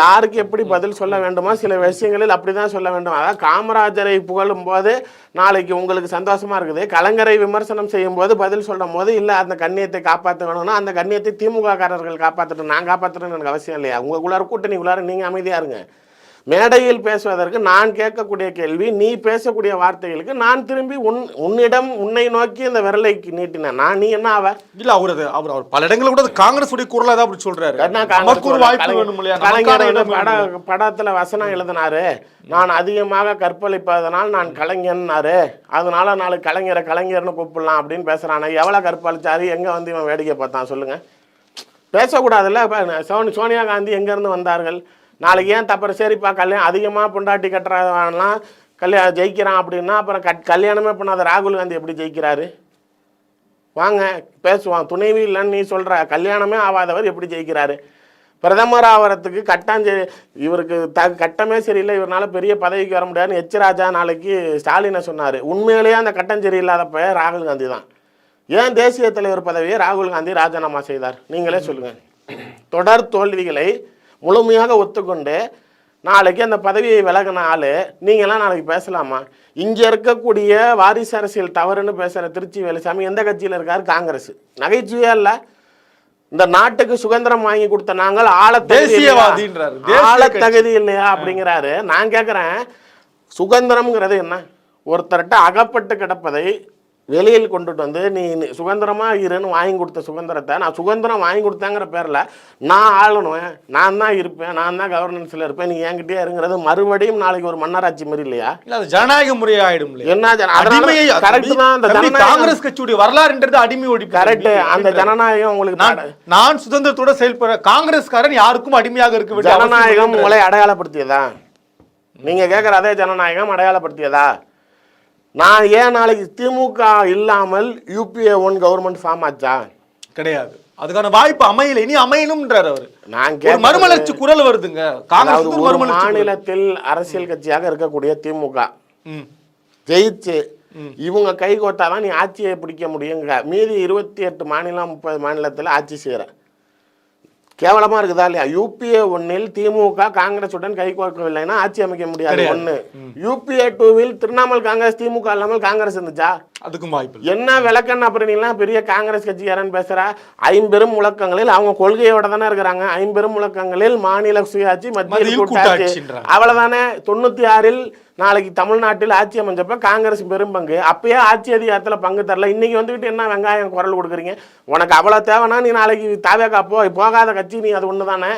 யாருக்கு எப்படி பதில் சொல்ல வேண்டுமோ சில விஷயங்களில் அப்படிதான் சொல்ல வேண்டும். அதாவது காமராஜரை புகழும் போது நாளைக்கு உங்களுக்கு சந்தோஷமா இருக்குது, கலைஞரை விமர்சனம் செய்யும் போது பதில் சொல்லும் போது இல்லை அந்த கண்ணியத்தை காப்பாற்ற வேணும்னா அந்த கண்ணியத்தை திமுக காரர்கள் காப்பாற்றட்டும், நான் காப்பாற்றணும்னு எனக்கு அவசியம் இல்லையா? உங்களுக்குள்ளார கூட்டணிக்குள்ளார நீங்கள் அமைதியாக இருங்க. மேடையில் பேசுவதற்கு நான் கேட்கக்கூடிய கேள்வி, நீ பேசக்கூடிய வார்த்தைகளுக்கு நான் திரும்பி உன்னிடம் உன்னை நோக்கி இந்த விரலை நீட்டினேன். நீ என்ன ஆவ? இல்ல அவர் பல இடங்களில் கூட காங்கிரஸ் உடைய குரலா தான் அப்படி சொல்றாரு. படத்துல வசனம் எழுதினாரு, நான் அதிகமாக கற்பழிப்பதனால் நான் கலைஞர்னாரு, அதனால நாளைக்கு கலைஞர்னு கூப்பிடலாம் அப்படின்னு பேசுறானே. எவ்வளவு கற்பழிச்சாரு, எங்க வந்து இவன் வேடிக்கை பார்த்தான் சொல்லுங்க? பேசக்கூடாதுல்ல. சோனியா காந்தி எங்க இருந்து வந்தார்கள்? நாளைக்கு ஏன் தப்புற சரிப்பா கல்யாணம் அதிகமாக பொண்டாட்டி கட்டுறவன்லாம் கல்யாணம் ஜெயிக்கிறான் அப்படின்னா அப்புறம் கல்யாணமே பண்ணாத ராகுல் காந்தி எப்படி ஜெயிக்கிறாரு? வாங்க பேசுவான். துணைவி இல்லைன்னு நீ சொல்கிற, கல்யாணமே ஆகாதவர் எப்படி ஜெயிக்கிறாரு? பிரதமர் ஆகிறதுக்கு இவருக்கு கட்டமே சரியில்லை, இவரால் பெரிய பதவிக்கு வர முடியாதுன்னு எச் ராஜா நாளைக்கு ஸ்டாலினை சொன்னார். உண்மையிலேயே அந்த கட்டம் சரியில்லாதப்ப ராகுல் காந்தி தான். ஏன் தேசிய தலைவர் பதவியை ராகுல் காந்தி ராஜினாமா செய்தார்? நீங்களே சொல்லுங்கள். தொடர் தோல்விகளை முழுமையாக ஒத்துக்கொண்டு நாளைக்கு அந்த பதவியை விலகின ஆள் நீங்களாம் நாளைக்கு பேசலாமா? இங்கே இருக்கக்கூடிய வாரிசு அரசியல் தவறுன்னு பேசுகிற திருச்சி வேலுசாமி எந்த கட்சியில் இருக்காரு? காங்கிரஸ். நகைச்சுவையா இல்லை? இந்த நாட்டுக்கு சுதந்திரம் வாங்கி கொடுத்த நாங்கள் ஆள தகுதி இல்லையா அப்படிங்கிறாரு. நான் கேட்குறேன், சுதந்திரம்ங்கிறது என்ன? ஒருத்தர்கிட்ட அகப்பட்டு கிடப்பதை வெளியில் கொண்டுட்டு வந்து நீ சுதந்திரமாக இருன்னு வாங்கி கொடுத்த சுதந்திரத்தை நான் சுதந்திரம் வாங்கி கொடுத்தாங்கிற பேரில் நான் ஆளணும், நான் தான் இருப்பேன், நான் தான் கவர்னன்ஸில் இருப்பேன், நீ என்கிட்டயே இருங்கிறது மறுபடியும் நாளைக்கு ஒரு மன்னராட்சி மாதிரி இல்லையா? இல்லை, அது ஜனநாயக முறையாயிடும். என்ன கரெக்ட் தான். அந்த காங்கிரஸ் கட்சியுடைய வரலாறுன்றது அடிமை ஒழிப்பு. கரெக்ட். அந்த ஜனநாயகம் உங்களுக்கு நான் சுதந்திரத்தோட செயல்படுற காங்கிரஸ்காரன் யாருக்கும் அடிமையாக இருக்க ஜனநாயகம் உங்களை அடையாளப்படுத்தியதா? நீங்க கேட்குற அதே ஜனநாயகம் அடையாளப்படுத்தியதா? நான் ஏன் நாளைக்கு திமுக இல்லாமல் UPA 1 கவர்மெண்ட் ஃபார்ம் ஆச்சா? கிடையாது. அதுக்கான வாய்ப்பு அமையல, இனி அமையணும்ன்றார் அவர். நான் மறுமலர்ச்சி குரல் வருதுங்க. மாநிலத்தில் அரசியல் கட்சியாக இருக்கக்கூடிய திமுக ஜெயிச்சு இவங்க கை கோட்டாதான் நீ ஆட்சியை பிடிக்க முடியுங்க. மீதி 28 மாநிலம் 30 மாநிலத்தில் ஆட்சி செய்யற கேவலமா இருக்குதா இல்லையா? UPA 1 திமுக காங்கிரசுடன் கை கோர்க்கவில்லைன்னா ஆட்சி அமைக்க முடியாது. ஒண்ணு. UPA 2 திரிணாமுல் காங்கிரஸ் திமுக இல்லாமல் காங்கிரஸ் இருந்துச்சா? அதுக்கும் வாய்ப்பு என்ன விளக்கன்னு அப்புறம் நீலாம் பெரிய காங்கிரஸ் கட்சிக்காரன் பேசுற? ஐம்பெரும் முழக்கங்களில் அவங்க கொள்கையோட தானே இருக்கிறாங்க. ஐம்பெரும் முழக்கங்களில் மாநில சுயாட்சி, மத்திய கூட்டாட்சி, அவ்வளவுதானே. 96 நாளைக்கு தமிழ்நாட்டில் ஆட்சி அமைஞ்சப்ப காங்கிரஸ் பெரும் பங்கு. அப்பயே ஆட்சி அதிகாரத்தில் பங்கு தரல. இன்னைக்கு வந்துட்டு என்ன வெங்காயம் குரல் கொடுக்குறீங்க? உனக்கு அவ்வளோ தேவைன்னா நீ நாளைக்கு தாவேக்கா போகாத கட்சி நீ அது ஒன்று தானே.